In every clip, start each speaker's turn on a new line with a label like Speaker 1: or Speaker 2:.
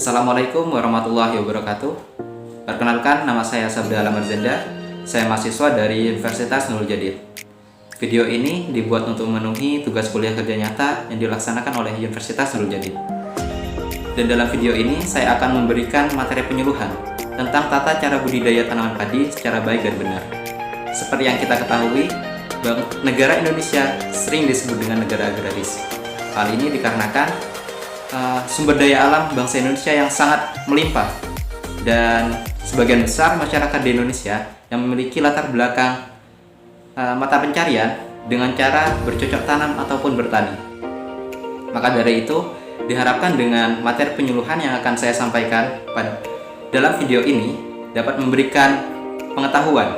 Speaker 1: Assalamualaikum warahmatullahi wabarakatuh. Perkenalkan, nama saya Sabda Alam Arzenda. Saya mahasiswa dari Universitas Nurul Jadid. Video ini dibuat untuk memenuhi tugas kuliah kerja nyata yang dilaksanakan oleh Universitas Nurul Jadid. Dan dalam video ini saya akan memberikan materi penyuluhan tentang tata cara budidaya tanaman padi secara baik dan benar. Seperti yang kita ketahui, negara Indonesia sering disebut dengan negara agraris. Hal ini dikarenakan sumber daya alam bangsa Indonesia yang sangat melimpah, dan sebagian besar masyarakat di Indonesia yang memiliki latar belakang mata pencarian dengan cara bercocok tanam ataupun bertani. Maka dari itu diharapkan dengan materi penyuluhan yang akan saya sampaikan dalam video ini dapat memberikan pengetahuan,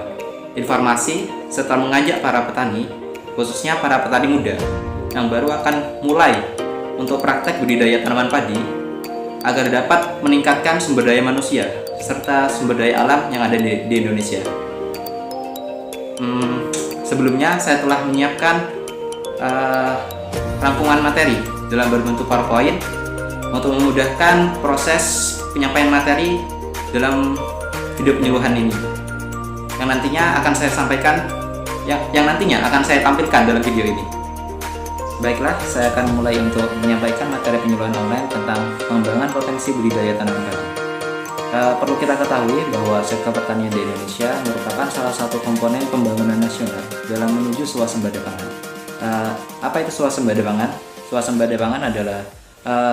Speaker 1: informasi, serta mengajak para petani, khususnya para petani muda yang baru akan mulai untuk praktek budidaya tanaman padi agar dapat meningkatkan sumber daya manusia serta sumber daya alam yang ada di Indonesia. Sebelumnya saya telah menyiapkan rangkuman materi dalam berbentuk PowerPoint untuk memudahkan proses penyampaian materi dalam video penyuluhan ini yang nantinya akan saya sampaikan, yang nantinya akan saya tampilkan dalam video ini. Baiklah, saya akan mulai untuk menyampaikan materi penyuluhan online tentang pengembangan potensi budidaya tanaman padi. Perlu kita ketahui bahwa sektor pertanian di Indonesia merupakan salah satu komponen pembangunan nasional dalam menuju swasembada pangan. Apa itu swasembada pangan? Swasembada pangan adalah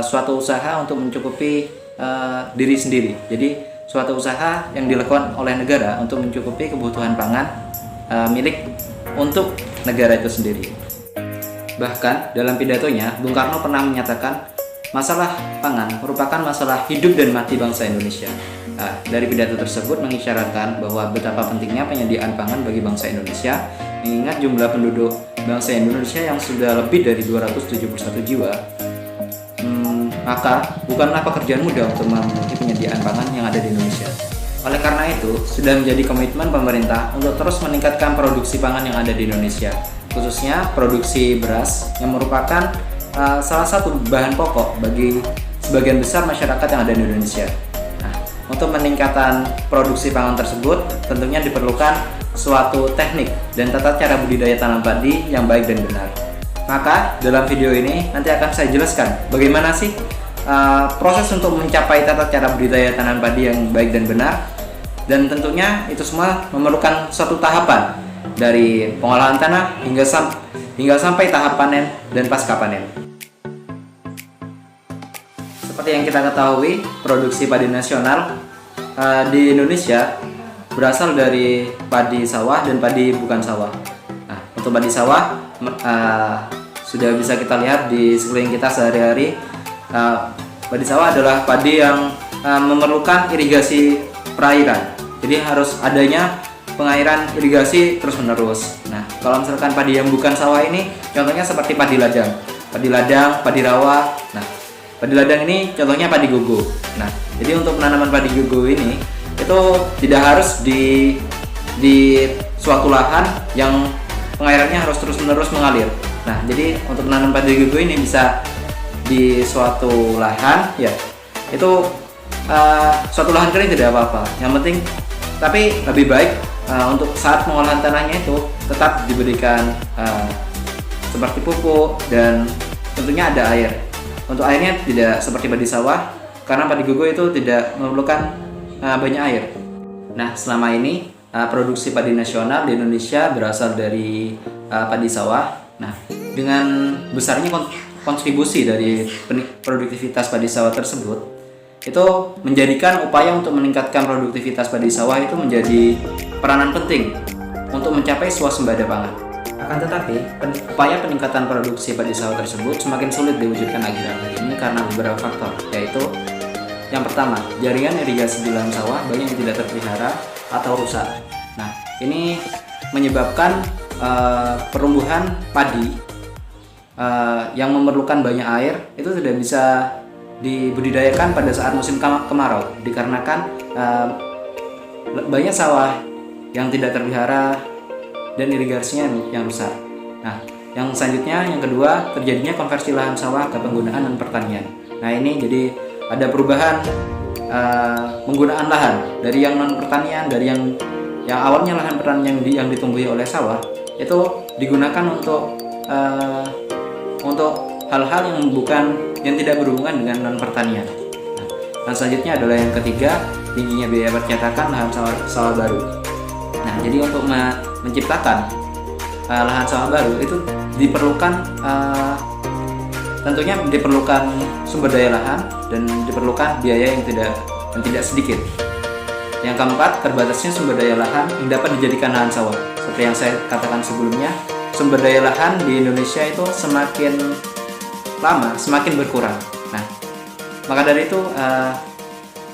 Speaker 1: suatu usaha untuk mencukupi diri sendiri. Jadi suatu usaha yang dilakukan oleh negara untuk mencukupi kebutuhan pangan milik untuk negara itu sendiri. Bahkan dalam pidatonya, Bung Karno pernah menyatakan masalah pangan merupakan masalah hidup dan mati bangsa Indonesia. Dari pidato tersebut mengisyaratkan bahwa betapa pentingnya penyediaan pangan bagi bangsa Indonesia, mengingat jumlah penduduk bangsa Indonesia yang sudah lebih dari 271 jiwa. Maka bukanlah pekerjaan mudah untuk memenuhi penyediaan pangan yang ada di Indonesia. Oleh karena itu, sudah menjadi komitmen pemerintah untuk terus meningkatkan produksi pangan yang ada di Indonesia, khususnya produksi beras yang merupakan salah satu bahan pokok bagi sebagian besar masyarakat yang ada di Indonesia. Nah, untuk meningkatkan produksi pangan tersebut tentunya diperlukan suatu teknik dan tata cara budidaya tanam padi yang baik dan benar. Maka dalam video ini nanti akan saya jelaskan bagaimana sih proses untuk mencapai tata cara budidaya tanam padi yang baik dan benar, dan tentunya itu semua memerlukan suatu tahapan dari pengolahan tanah hingga sampai tahap panen dan pasca panen. Seperti yang kita ketahui, produksi padi nasional di Indonesia berasal dari padi sawah dan padi bukan sawah. Nah, untuk padi sawah sudah bisa kita lihat di sekeliling kita sehari-hari. Padi sawah adalah padi yang memerlukan irigasi perairan, jadi harus adanya pengairan irigasi terus-menerus. Nah, kalau misalkan padi yang bukan sawah ini, contohnya seperti padi ladang, padi rawa. Nah, padi ladang ini contohnya padi gogo. Nah, jadi untuk penanaman padi gogo ini itu tidak harus di suatu lahan yang pengairannya harus terus-menerus mengalir. Nah, jadi untuk menanam padi gogo ini bisa di suatu lahan, ya itu suatu lahan kering tidak apa-apa. Yang penting, tapi lebih baik untuk saat pengolahan tanahnya itu tetap diberikan seperti pupuk dan tentunya ada air. Untuk airnya tidak seperti padi sawah, karena padi gogo itu tidak memerlukan banyak air. Nah, selama ini produksi padi nasional di Indonesia berasal dari padi sawah. Nah, dengan besarnya kontribusi dari produktivitas padi sawah tersebut, itu menjadikan upaya untuk meningkatkan produktivitas padi sawah itu menjadi peranan penting untuk mencapai swasembada pangan. Akan tetapi, upaya peningkatan produksi padi sawah tersebut semakin sulit diwujudkan akhir-akhir ini karena beberapa faktor, yaitu yang pertama, jaringan irigasi di lahan sawah banyak yang tidak terpelihara atau rusak. Nah, ini menyebabkan pertumbuhan padi yang memerlukan banyak air itu tidak bisa dibudidayakan pada saat musim kemarau, dikarenakan banyak sawah yang tidak terpelihara dan irigasinya yang rusak. Nah, yang selanjutnya, yang kedua, terjadinya konversi lahan sawah ke penggunaan dan pertanian. Nah, ini jadi ada perubahan penggunaan lahan dari yang non pertanian, dari yang awalnya lahan pertanian yang ditumbuhi oleh sawah itu digunakan untuk hal-hal yang tidak berhubungan dengan non pertanian. Nah, dan selanjutnya adalah yang ketiga, tingginya biaya percetakan lahan sawah baru. Nah, jadi untuk menciptakan lahan sawah baru itu tentunya diperlukan sumber daya lahan dan diperlukan biaya yang tidak sedikit. Yang keempat, terbatasnya sumber daya lahan yang dapat dijadikan lahan sawah. Seperti yang saya katakan sebelumnya, sumber daya lahan di Indonesia itu semakin lama semakin berkurang. Nah, maka dari itu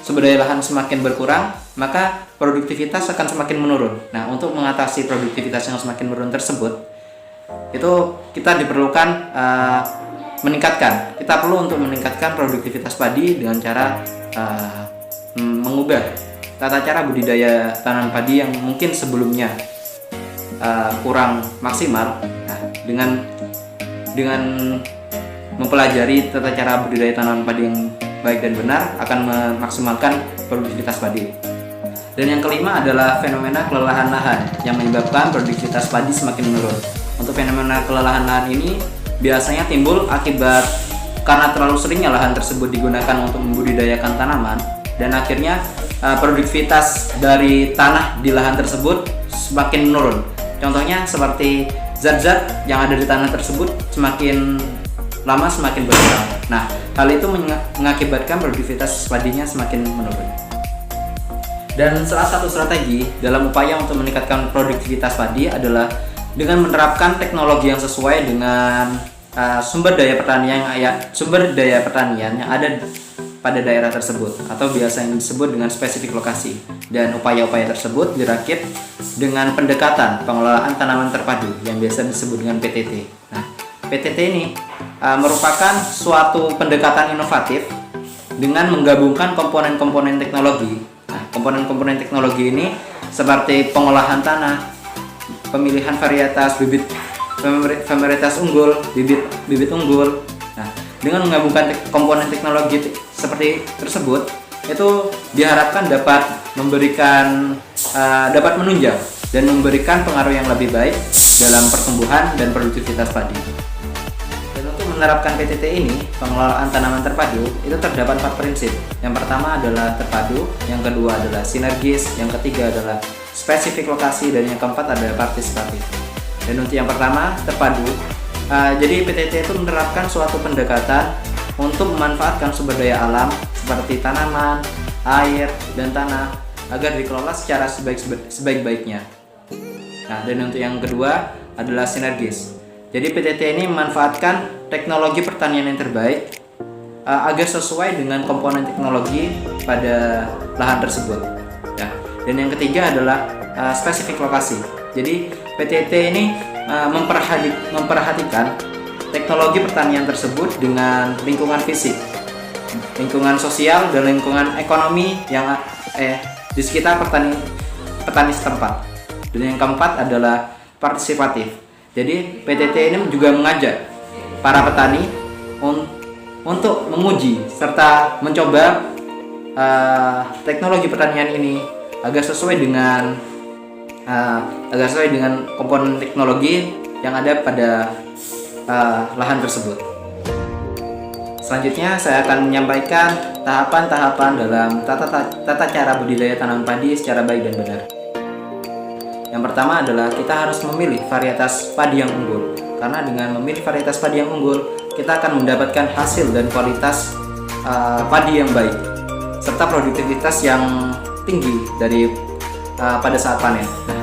Speaker 1: sumber daya lahan semakin berkurang, maka produktivitas akan semakin menurun. Nah, untuk mengatasi produktivitas yang semakin menurun tersebut, itu kita diperlukan kita perlu untuk meningkatkan produktivitas padi dengan cara mengubah tata cara budidaya tanaman padi yang mungkin sebelumnya kurang maksimal. Nah, dengan mempelajari tata cara budidaya tanaman padi yang baik dan benar akan memaksimalkan produktivitas padi. Dan yang kelima adalah fenomena kelelahan lahan yang menyebabkan produktivitas padi semakin menurun. Untuk fenomena kelelahan lahan ini biasanya timbul akibat karena terlalu seringnya lahan tersebut digunakan untuk membudidayakan tanaman, dan akhirnya produktivitas dari tanah di lahan tersebut semakin menurun. Contohnya seperti zat-zat yang ada di tanah tersebut semakin lama semakin berkurang. Nah, hal itu mengakibatkan produktivitas padinya semakin menurun. Dan salah satu strategi dalam upaya untuk meningkatkan produktivitas padi adalah dengan menerapkan teknologi yang sesuai dengan sumber daya pertanian yang ada pada daerah tersebut, atau biasa yang disebut dengan spesifik lokasi. Dan upaya-upaya tersebut dirakit dengan pendekatan pengelolaan tanaman terpadu yang biasa disebut dengan PTT. Nah, PTT ini merupakan suatu pendekatan inovatif dengan menggabungkan komponen-komponen teknologi. Nah, komponen-komponen teknologi ini seperti pengolahan tanah, pemilihan varietas varietas unggul, bibit unggul. Nah, dengan menggabungkan komponen teknologi seperti tersebut, itu diharapkan dapat menunjang dan memberikan pengaruh yang lebih baik dalam pertumbuhan dan produktivitas padi. Menerapkan PTT ini, pengelolaan tanaman terpadu, itu terdapat 4 prinsip. Yang pertama adalah terpadu, yang kedua adalah sinergis, yang ketiga adalah spesifik lokasi, dan yang keempat adalah partisipatif. Dan untuk yang pertama, terpadu, jadi PTT itu menerapkan suatu pendekatan untuk memanfaatkan sumber daya alam seperti tanaman, air, dan tanah agar dikelola secara sebaik-baiknya. Nah, dan untuk yang kedua adalah sinergis. Jadi PTT ini memanfaatkan teknologi pertanian yang terbaik agar sesuai dengan komponen teknologi pada lahan tersebut. Ya. Dan yang ketiga adalah spesifik lokasi. Jadi PTT ini memperhatikan teknologi pertanian tersebut dengan lingkungan fisik, lingkungan sosial, dan lingkungan ekonomi yang di sekitar petani setempat. Dan yang keempat adalah partisipatif. Jadi PTT ini juga mengajak para petani untuk menguji serta mencoba teknologi pertanian ini agar sesuai dengan komponen teknologi yang ada pada lahan tersebut. Selanjutnya saya akan menyampaikan tahapan-tahapan dalam tata cara budidaya tanaman padi secara baik dan benar. Yang pertama adalah kita harus memilih varietas padi yang unggul, karena dengan memilih varietas padi yang unggul kita akan mendapatkan hasil dan kualitas padi yang baik serta produktivitas yang tinggi pada saat panen. Nah,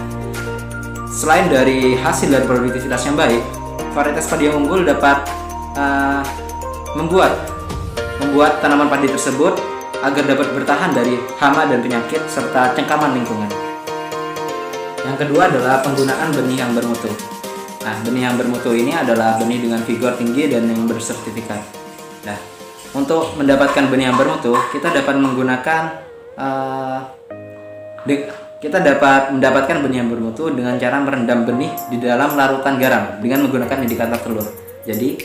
Speaker 1: selain dari hasil dan produktivitas yang baik, varietas padi yang unggul dapat membuat tanaman padi tersebut agar dapat bertahan dari hama dan penyakit serta cengkaman lingkungan. Yang kedua adalah penggunaan benih yang bermutu. Nah, benih yang bermutu ini adalah benih dengan vigor tinggi dan yang bersertifikat. Nah, untuk mendapatkan benih yang bermutu, kita dapat mendapatkan benih yang bermutu dengan cara merendam benih di dalam larutan garam dengan menggunakan indikator telur. Jadi,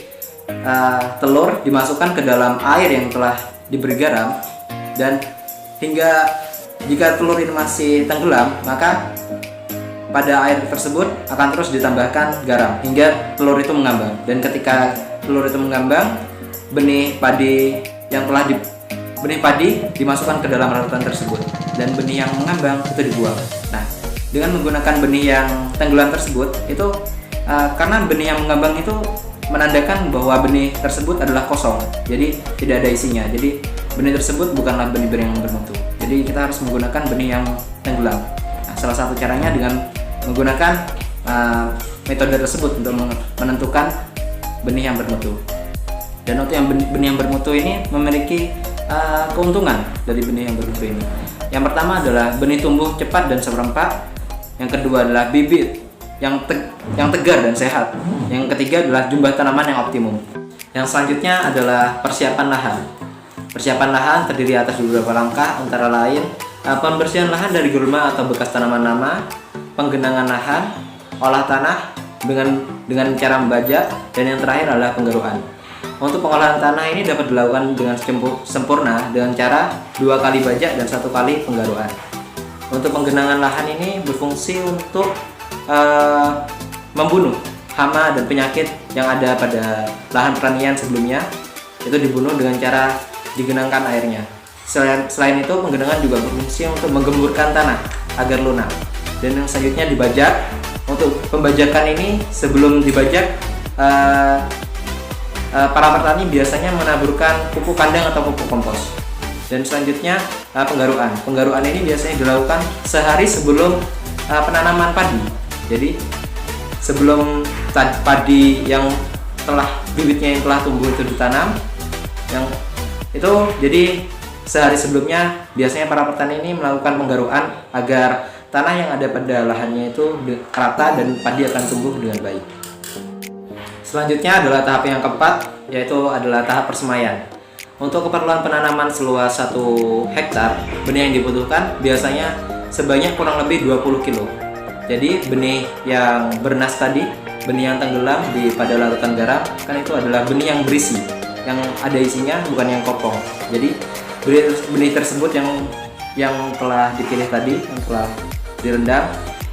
Speaker 1: telur dimasukkan ke dalam air yang telah diberi garam, dan hingga jika telur ini masih tenggelam, maka pada air tersebut akan terus ditambahkan garam hingga telur itu mengambang. Dan ketika telur itu mengambang, benih padi dimasukkan ke dalam larutan tersebut, dan benih yang mengambang itu dibuang. Nah, dengan menggunakan benih yang tenggelam tersebut itu karena benih yang mengambang itu menandakan bahwa benih tersebut adalah kosong, jadi tidak ada isinya. Jadi benih tersebut bukanlah benih yang bermutu. Jadi kita harus menggunakan benih yang tenggelam. Nah, salah satu caranya dengan menggunakan metode tersebut untuk menentukan benih yang bermutu. Dan untuk benih yang bermutu ini memiliki keuntungan dari benih yang bermutu ini. Yang pertama adalah benih tumbuh cepat dan serempak. Yang kedua adalah bibit yang tegar dan sehat. Yang ketiga adalah jumlah tanaman yang optimum. Yang selanjutnya adalah persiapan lahan. Persiapan lahan terdiri atas beberapa langkah, antara lain pembersihan lahan dari gulma atau bekas tanaman lama, penggenangan lahan, olah tanah dengan cara membajak, dan yang terakhir adalah penggeruan. Untuk pengolahan tanah ini dapat dilakukan dengan sempurna dengan cara 2 kali bajak dan 1 kali penggaruan. Untuk penggenangan lahan ini berfungsi untuk membunuh hama dan penyakit yang ada pada lahan pertanian sebelumnya, itu dibunuh dengan cara digenangkan airnya. Selain itu, penggenangan juga berfungsi untuk menggemburkan tanah agar lunak. Dan yang selanjutnya dibajak. Untuk pembajakan ini, sebelum dibajak, para petani biasanya menaburkan pupuk kandang atau pupuk kompos. Dan selanjutnya penggaruan. Penggaruan ini biasanya dilakukan sehari sebelum penanaman padi. Jadi sebelum padi yang bibitnya yang telah tumbuh itu ditanam, jadi sehari sebelumnya biasanya para petani ini melakukan penggaruan agar tanah yang ada pada lahannya itu rata dan padi akan tumbuh dengan baik. Selanjutnya adalah tahap yang keempat, yaitu adalah tahap persemaian. Untuk keperluan penanaman seluas 1 hektar, benih yang dibutuhkan biasanya sebanyak kurang lebih 20 kilo. Jadi benih yang bernas tadi, benih yang tenggelam pada larutan garam, kan itu adalah benih yang berisi, yang ada isinya, bukan yang kopong. Jadi benih tersebut yang telah dipilih tadi, yang telah direndam,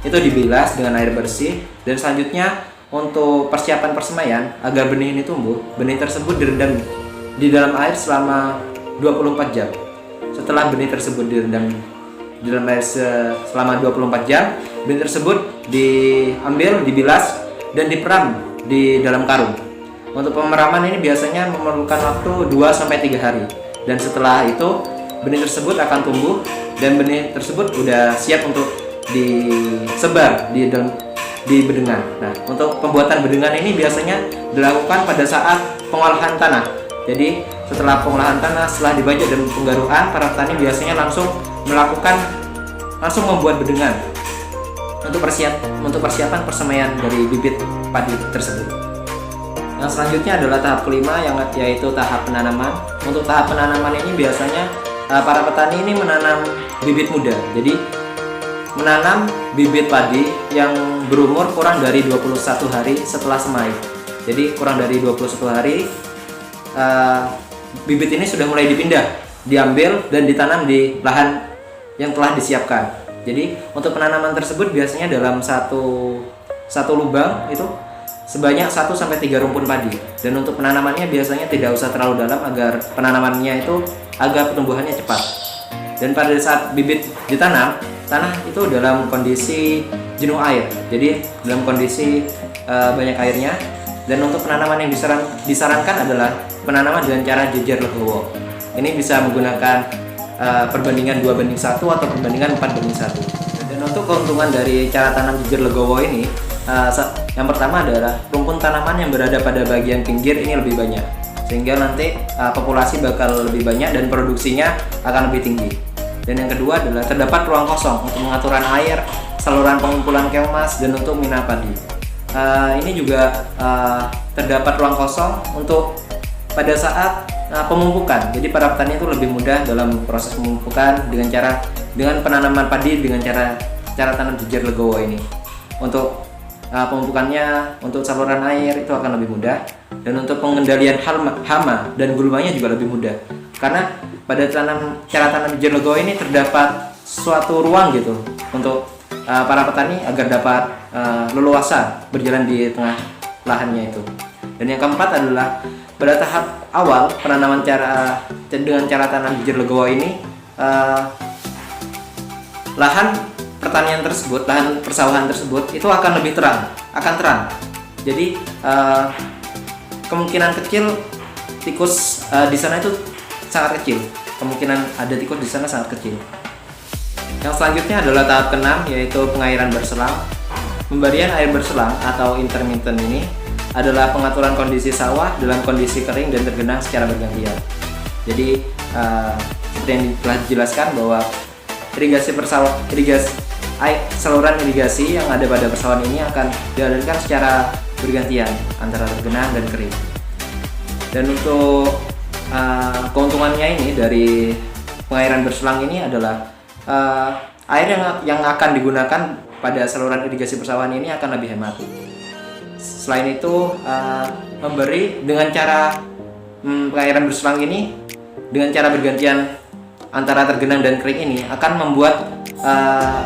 Speaker 1: itu dibilas dengan air bersih. Dan selanjutnya untuk persiapan persemaian agar benih ini tumbuh, benih tersebut direndam di dalam air selama 24 jam. Setelah benih tersebut direndam di dalam air selama 24 jam, benih tersebut diambil, dibilas, dan diperam di dalam karung. Untuk pemeraman ini biasanya memerlukan waktu 2-3 hari. Dan setelah itu benih tersebut akan tumbuh, dan benih tersebut sudah siap untuk disebar di bedengan. Nah, untuk pembuatan bedengan ini biasanya dilakukan pada saat pengolahan tanah. Jadi setelah pengolahan tanah, setelah dibajak dan penggaruan, para petani biasanya langsung membuat bedengan untuk persiapan persemaian dari bibit padi tersebut. Yang selanjutnya adalah tahap kelima, yaitu tahap penanaman. Untuk tahap penanaman ini biasanya para petani ini menanam bibit muda. Jadi menanam bibit padi yang berumur kurang dari 21 hari setelah semai. Jadi kurang dari 21 hari bibit ini sudah mulai diambil dan ditanam di lahan yang telah disiapkan. Jadi untuk penanaman tersebut biasanya dalam satu lubang itu sebanyak 1-3 rumpun padi. Dan untuk penanamannya biasanya tidak usah terlalu dalam agar penanamannya itu agar pertumbuhannya cepat. Dan pada saat bibit ditanam, tanah itu dalam kondisi jenuh air, jadi dalam kondisi banyak airnya. Dan untuk penanaman yang disarankan adalah penanaman dengan cara jejer legowo. Ini bisa menggunakan perbandingan 2:1 atau perbandingan 4:1. Dan Dan untuk keuntungan dari cara tanam jejer legowo ini, yang pertama adalah rumpun tanaman yang berada pada bagian pinggir ini lebih banyak, sehingga nanti populasi bakal lebih banyak dan produksinya akan lebih tinggi. Dan yang kedua adalah terdapat ruang kosong untuk pengaturan air, saluran pengumpulan kemas, dan untuk mina padi. Ini juga terdapat ruang kosong untuk pada saat pemupukan. Jadi para petani itu lebih mudah dalam proses pemupukan dengan penanaman padi dengan cara tanam jejer legowo ini. Untuk pemupukannya, untuk saluran air itu akan lebih mudah, dan untuk pengendalian hama dan gulmanya juga lebih mudah. Karena pada cara tanam jejer legowo ini terdapat suatu ruang gitu untuk para petani agar dapat leluasa berjalan di tengah lahannya itu. Dan yang keempat adalah pada tahap awal penanaman dengan cara tanam jejer legowo ini, lahan pertanian tersebut, lahan persawahan tersebut itu akan lebih terang. Jadi kemungkinan kecil tikus di sana itu sangat kecil. Kemungkinan ada tikus di sana sangat kecil. Yang selanjutnya adalah tahap keenam, yaitu pengairan berselang. Pemberian air berselang atau intermittent ini adalah pengaturan kondisi sawah dalam kondisi kering dan tergenang secara bergantian. Jadi seperti yang telah dijelaskan bahwa saluran irigasi yang ada pada persawahan ini akan dialirkan secara bergantian antara tergenang dan kering. Dan untuk keuntungannya ini dari pengairan berselang ini adalah air yang akan digunakan pada saluran irigasi persawahan ini akan lebih hemat. Selain itu, memberi dengan cara pengairan berselang ini dengan cara bergantian antara tergenang dan kering ini akan membuat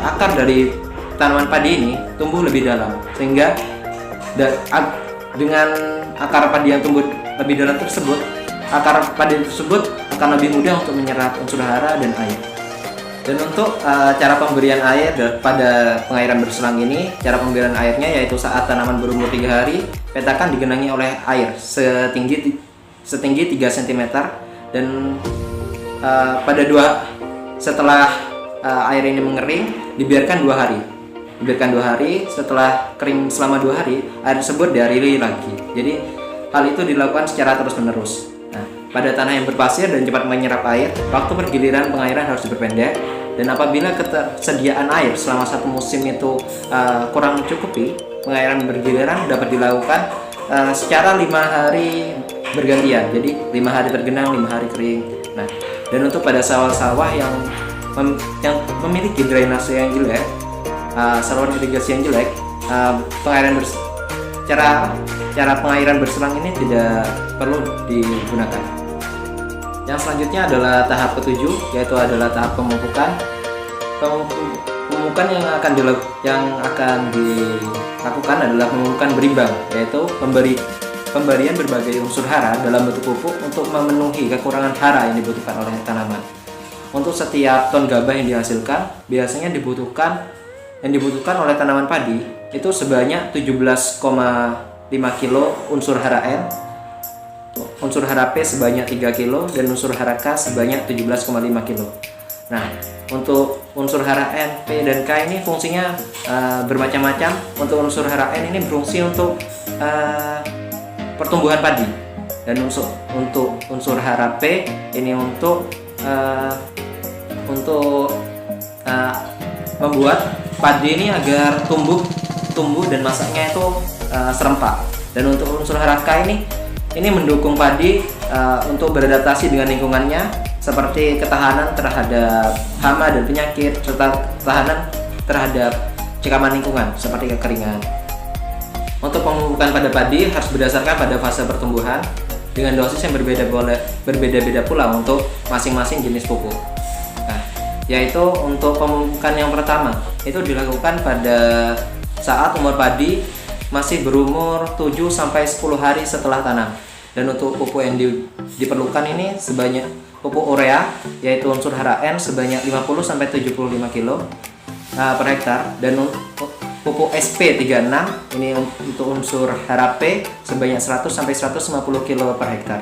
Speaker 1: akar dari tanaman padi ini tumbuh lebih dalam, sehingga dengan akar padi yang tumbuh lebih dalam tersebut, akar padi tersebut akan lebih mudah untuk menyerap unsur hara dan air. Dan untuk cara pemberian air pada pengairan berselang ini, cara pemberian airnya yaitu saat tanaman berumur 3 hari, petakan digenangi oleh air setinggi 3 cm, dan setelah air ini mengering, dibiarkan 2 hari. Setelah kering selama 2 hari, air tersebut dialiri lagi. Jadi hal itu dilakukan secara terus-menerus. Nah, pada tanah yang berpasir dan cepat menyerap air, waktu pergiliran pengairan harus diperpendek. Dan apabila ketersediaan air selama satu musim itu kurang mencukupi, pengairan bergiliran dapat dilakukan secara 5 hari bergantian. Jadi 5 hari tergenang, 5 hari kering. Nah, dan untuk pada sawah-sawah yang memiliki drainase yang jelek, saluran irigasi yang jelek, cara pengairan berselang ini tidak perlu digunakan. Yang selanjutnya adalah tahap ketujuh, yaitu adalah tahap pemupukan. Pemupukan yang akan dilakukan adalah pemupukan berimbang, yaitu pemberian berbagai unsur hara dalam bentuk pupuk untuk memenuhi kekurangan hara yang dibutuhkan oleh tanaman. Untuk setiap ton gabah yang dihasilkan, biasanya yang dibutuhkan oleh tanaman padi itu sebanyak 17,5 kilo unsur hara N, unsur hara P sebanyak 3 kilo, dan unsur hara K sebanyak 17,5 kilo. Nah, untuk unsur hara N, P, dan K ini fungsinya bermacam-macam. Untuk unsur hara N ini berfungsi untuk pertumbuhan padi, dan untuk unsur hara P ini untuk membuat padi ini agar tumbuh dan masaknya itu serempak. Dan untuk unsur hara K ini mendukung padi untuk beradaptasi dengan lingkungannya, seperti ketahanan terhadap hama dan penyakit, serta ketahanan terhadap cekaman lingkungan seperti kekeringan. Untuk pemupukan pada padi harus berdasarkan pada fase pertumbuhan dengan dosis yang berbeda-beda pula untuk masing-masing jenis pupuk. Nah, yaitu untuk pemupukan yang pertama itu dilakukan pada saat umur padi masih berumur 7-10 hari setelah tanam. Dan untuk pupuk yang diperlukan ini sebanyak pupuk urea, yaitu unsur hara N sebanyak 50-75 kilo per hektar, dan pupuk SP36 ini untuk unsur hara P sebanyak 100-150 kilo per hektar.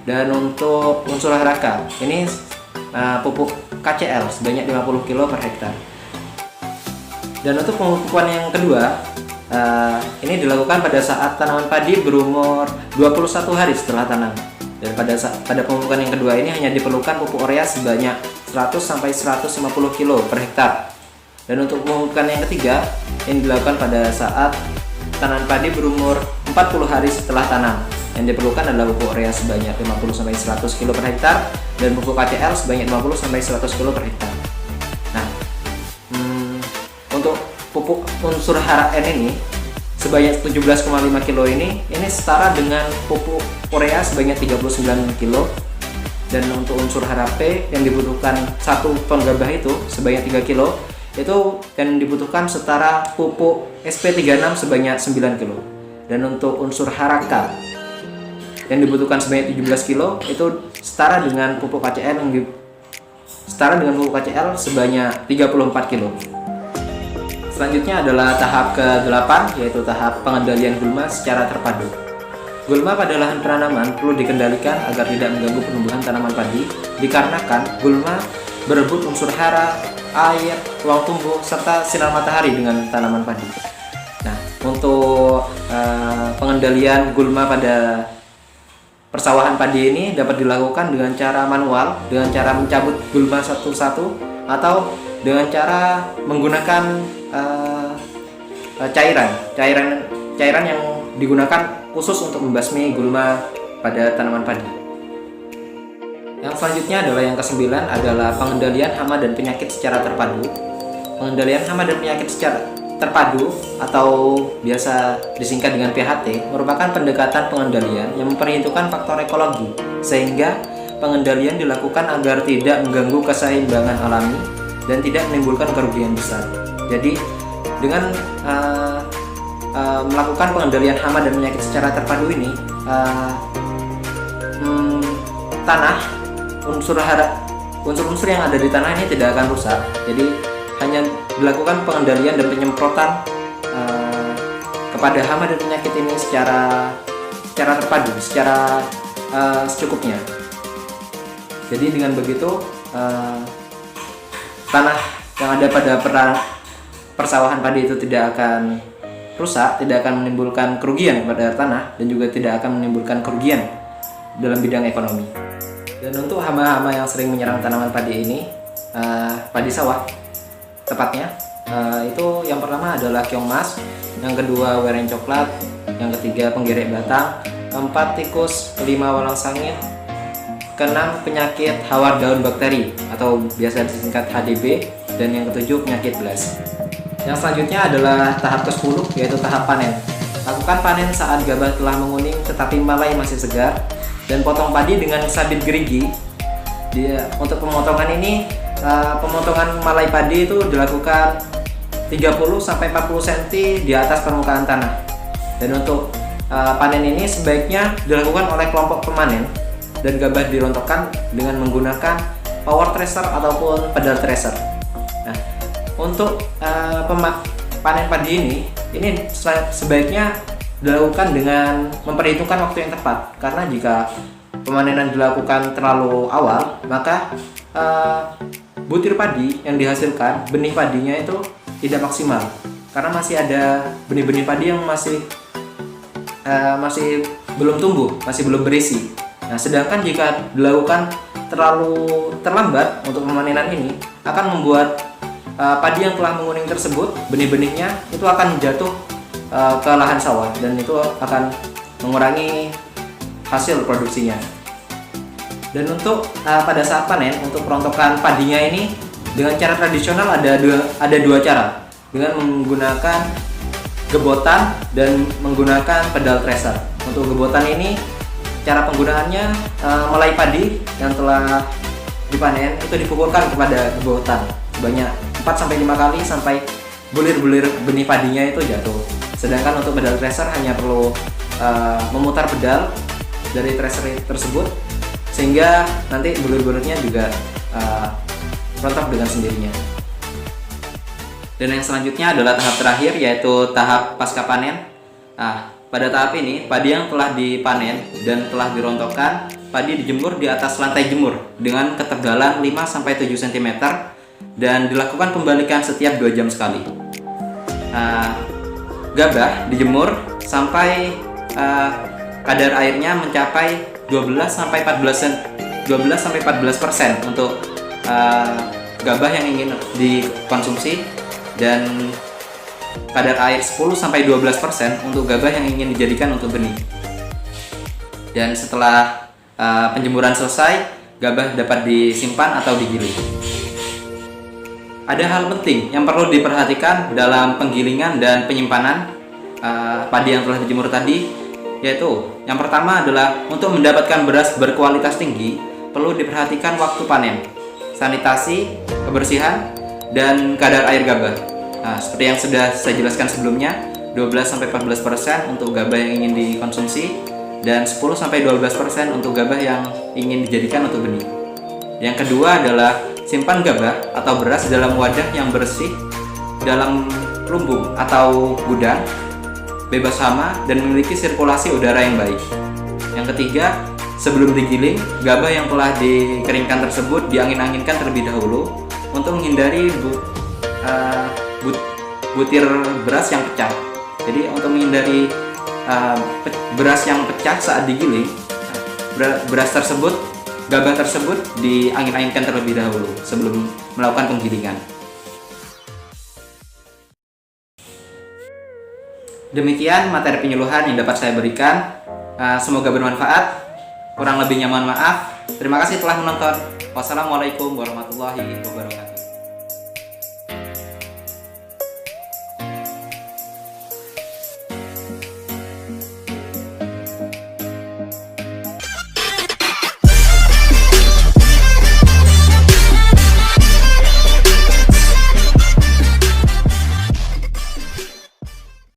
Speaker 1: Dan untuk unsur hara K ini pupuk KCl sebanyak 50 kilo per hektar. Dan untuk pemupukan yang kedua, ini dilakukan pada saat tanaman padi berumur 21 hari setelah tanam. Dan pada pemupukan yang kedua ini hanya diperlukan pupuk urea sebanyak 100 sampai 150 kg per hektar. Dan untuk pemupukan yang ketiga, ini dilakukan pada saat tanaman padi berumur 40 hari setelah tanam. Yang diperlukan adalah pupuk urea sebanyak 50 sampai 100 kg per hektar dan pupuk KCL sebanyak 50 sampai 100 kg per hektar. Nah, untuk pupuk unsur hara N ini sebanyak 17,5 kg ini setara dengan pupuk urea sebanyak 39 kg. Dan untuk unsur hara P yang dibutuhkan 1 ton gabah itu sebanyak 3 kg, itu yang dibutuhkan setara pupuk SP36 sebanyak 9 kg. Dan untuk unsur hara K yang dibutuhkan sebanyak 17 kg itu setara dengan pupuk KCL sebanyak 34 kg. Selanjutnya adalah tahap ke-8, yaitu tahap pengendalian gulma secara terpadu. Gulma pada lahan penanaman perlu dikendalikan agar tidak mengganggu penumbuhan tanaman padi, dikarenakan gulma berebut unsur hara, air, ruang tumbuh, serta sinar matahari dengan tanaman padi. Nah, untuk pengendalian gulma pada persawahan padi ini dapat dilakukan dengan cara manual, dengan cara mencabut gulma satu-satu, atau dengan cara menggunakan cairan yang digunakan khusus untuk membasmi gulma pada tanaman padi. Yang selanjutnya adalah yang ke-9 adalah pengendalian hama dan penyakit secara terpadu. Pengendalian hama dan penyakit secara terpadu atau biasa disingkat dengan PHT merupakan pendekatan pengendalian yang memperhitungkan faktor ekologi, sehingga pengendalian dilakukan agar tidak mengganggu keseimbangan alami dan tidak menimbulkan kerugian besar. Jadi dengan melakukan pengendalian hama dan penyakit secara terpadu ini, tanah, unsur-unsur yang ada di tanah ini tidak akan rusak. Jadi hanya dilakukan pengendalian dan penyemprotan kepada hama dan penyakit ini secara terpadu, secara secukupnya. Jadi dengan begitu tanah yang ada pada persawahan padi itu tidak akan rusak, tidak akan menimbulkan kerugian pada tanah, dan juga tidak akan menimbulkan kerugian dalam bidang ekonomi. Dan untuk hama-hama yang sering menyerang tanaman padi ini, padi sawah tepatnya, itu yang pertama adalah keong mas, yang kedua weren coklat, yang ketiga penggerek batang, keempat tikus, kelima walang sangit, keenam penyakit hawar daun bakteri atau biasa disingkat HDB, dan yang ketujuh penyakit blast. Yang selanjutnya adalah tahap ke-10, yaitu tahap panen. Lakukan panen saat gabah telah menguning tetapi malai masih segar, dan potong padi dengan sabit gerigi. Untuk pemotongan ini, pemotongan malai padi itu dilakukan 30-40 cm di atas permukaan tanah. Dan untuk panen ini sebaiknya dilakukan oleh kelompok pemanen, dan gabah dirontokkan dengan menggunakan power thresher ataupun pedal thresher. Nah, untuk panen padi ini sebaiknya dilakukan dengan memperhitungkan waktu yang tepat, karena jika pemanenan dilakukan terlalu awal, maka butir padi yang dihasilkan, benih padinya itu tidak maksimal, karena masih ada benih-benih padi yang masih belum tumbuh, masih belum berisi. Nah, sedangkan jika dilakukan terlalu terlambat untuk pemanenan ini, akan membuat padi yang telah menguning tersebut, benih-benihnya itu akan jatuh ke lahan sawah, dan itu akan mengurangi hasil produksinya. Dan untuk pada saat panen, untuk perontokan padinya ini dengan cara tradisional ada dua cara, dengan menggunakan gebotan dan menggunakan pedal thresher. Untuk gebotan ini cara penggunaannya, melai padi yang telah dipanen itu dipukulkan kepada gebotan sebanyak 4-5 kali sampai bulir-bulir benih padinya itu jatuh. Sedangkan untuk pedal thresher hanya perlu memutar pedal dari thresher tersebut, sehingga nanti bulir-bulirnya juga rontok dengan sendirinya. Dan yang selanjutnya adalah tahap terakhir, yaitu tahap pasca panen. Pada tahap ini, padi yang telah dipanen dan telah dirontokkan, padi dijemur di atas lantai jemur dengan ketebalan 5-7 cm dan dilakukan pembalikan setiap 2 jam sekali. gabah dijemur sampai kadar airnya mencapai 12 sampai 14% untuk gabah yang ingin dikonsumsi, dan kadar air 10 sampai 12% untuk gabah yang ingin dijadikan untuk benih. Dan setelah penjemuran selesai, gabah dapat disimpan atau digiling. Ada hal penting yang perlu diperhatikan dalam penggilingan dan penyimpanan padi yang telah dijemur tadi, yaitu yang pertama adalah untuk mendapatkan beras berkualitas tinggi perlu diperhatikan waktu panen, sanitasi, kebersihan, dan kadar air gabah. Nah, seperti yang sudah saya jelaskan sebelumnya, 12-14% untuk gabah yang ingin dikonsumsi dan 10-12% untuk gabah yang ingin dijadikan untuk benih. Yang kedua adalah simpan gabah atau beras dalam wadah yang bersih, dalam lumbung atau gudang, bebas hama, dan memiliki sirkulasi udara yang baik. Yang ketiga, sebelum digiling, gabah yang telah dikeringkan tersebut diangin-anginkan terlebih dahulu untuk menghindari butir beras yang pecah. Jadi untuk menghindari beras yang pecah saat digiling, gabah tersebut diangin-anginkan terlebih dahulu sebelum melakukan penggilingan. Demikian materi penyuluhan yang dapat saya berikan. Semoga bermanfaat. Kurang lebihnya mohon maaf. Terima kasih telah menonton. Wassalamualaikum warahmatullahi wabarakatuh.